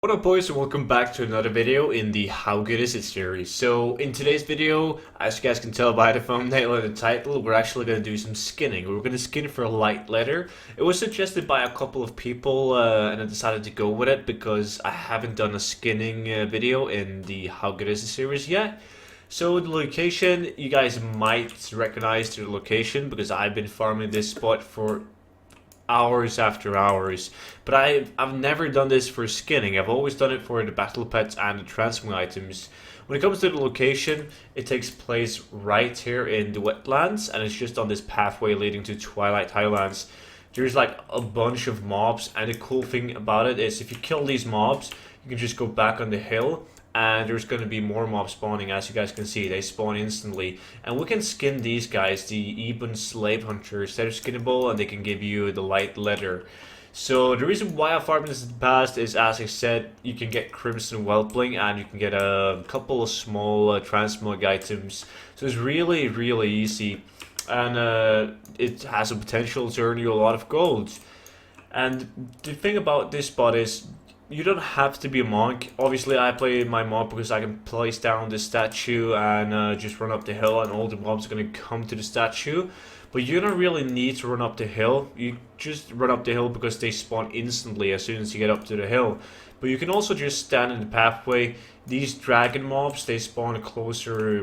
What up boys, and welcome back to another video in the How Good Is It series. So in today's video, as you guys can tell by the thumbnail and the title, we're actually going to do some skinning. We're going to skin for light leather. It was suggested by a couple of people and I decided to go with it because I haven't done a skinning video in the How Good Is It series yet. So the location, you guys might recognize the location because I've been farming this spot for hours after hours, but I've never done this for skinning. I've always done it for the battle pets and the transforming items. When it comes to the location, it takes place right here in the wetlands, and it's just on this pathway leading to Twilight Highlands. There's like a bunch of mobs, and the cool thing about it is if you kill these mobs, you can just go back on the hill and there's going to be more mobs spawning. As you guys can see, they spawn instantly, and we can skin these guys, the Ebon Slave Hunters. They're skinnable and they can give you the light leather. So the reason why I farmed this in the past is, as I said, you can get Crimson Whelpling and you can get a couple of small transmog items. So it's really easy, and it has a potential to earn you a lot of gold. And the thing about this spot is you don't have to be a monk. Obviously, I play my mob because I can place down the statue and just run up the hill, and all the mobs are going to come to the statue. But you don't really need to run up the hill. You just run up the hill because they spawn instantly as soon as you get up to the hill. But you can also just stand in the pathway. These dragon mobs, they spawn closer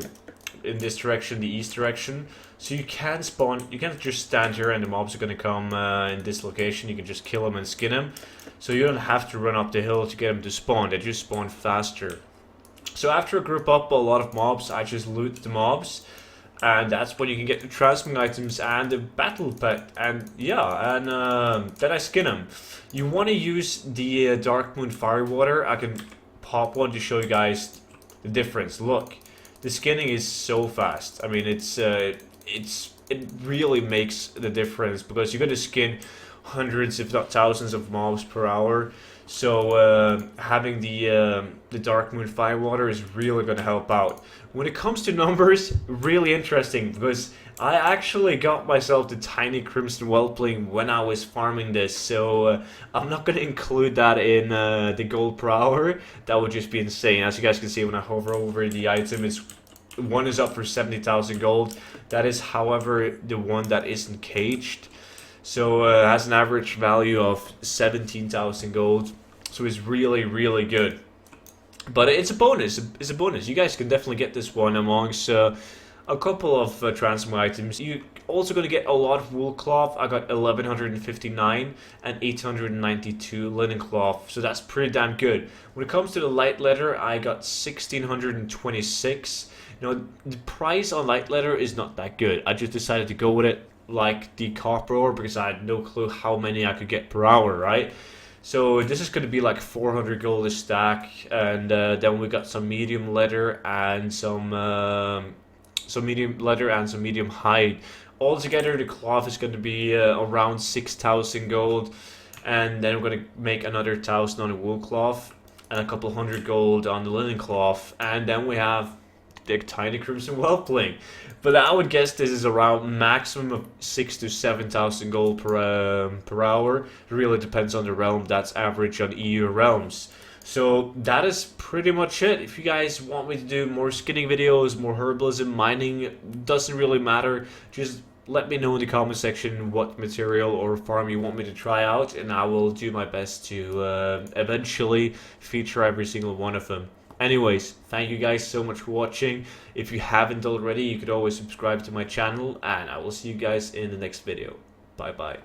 in this direction, the east direction. So you can spawn, you can't just stand here and the mobs are going to come in this location. You can just kill them and skin them. So you don't have to run up the hill to get them to spawn. They just spawn faster. So after I group up a lot of mobs, I just loot the mobs. And that's when you can get the transforming items and the battle pet. And yeah, and then I skin them. You want to use the Darkmoon Firewater. I can pop one to show you guys the difference. Look, the skinning is so fast. I mean, it really makes the difference because you're going to skin hundreds, if not thousands, of mobs per hour. So having the Darkmoon Firewater is really going to help out. When it comes to numbers, really interesting because I actually got myself the tiny Crimson Whelpling when I was farming this. So I'm not going to include that in the gold per hour. That would just be insane. As you guys can see, when I hover over the item, one is up for 70,000 gold. That is, however, the one that isn't caged. So it has an average value of 17,000 gold. So it's really good. But it's a bonus. It's a bonus. You guys can definitely get this one amongst a couple of transform items. You also going to get a lot of wool cloth. I got 1159 and 892 linen cloth. So that's pretty damn good. When it comes to the light leather, I got 1626. You know, the price on light leather is not that good. I just decided to go with it like the copper ore because I had no clue how many I could get per hour, right? So this is going to be like 400 gold a stack, and then we got some medium leather and some medium leather and some medium hide. Altogether, the cloth is going to be around 6,000 gold, and then we're going to make another 1,000 on the wool cloth and a couple hundred gold on the linen cloth, and then we have the tiny Crimson Whelpling. But I would guess this is around maximum of 6,000 to 7,000 gold per hour. It really depends on the realm. That's average on EU realms. So that is pretty much it. If you guys want me to do more skinning videos, more herbalism, mining, doesn't really matter. Just let me know in the comment section what material or farm you want me to try out, and I will do my best to eventually feature every single one of them. Anyways, thank you guys so much for watching. If you haven't already, you could always subscribe to my channel, and I will see you guys in the next video. Bye bye.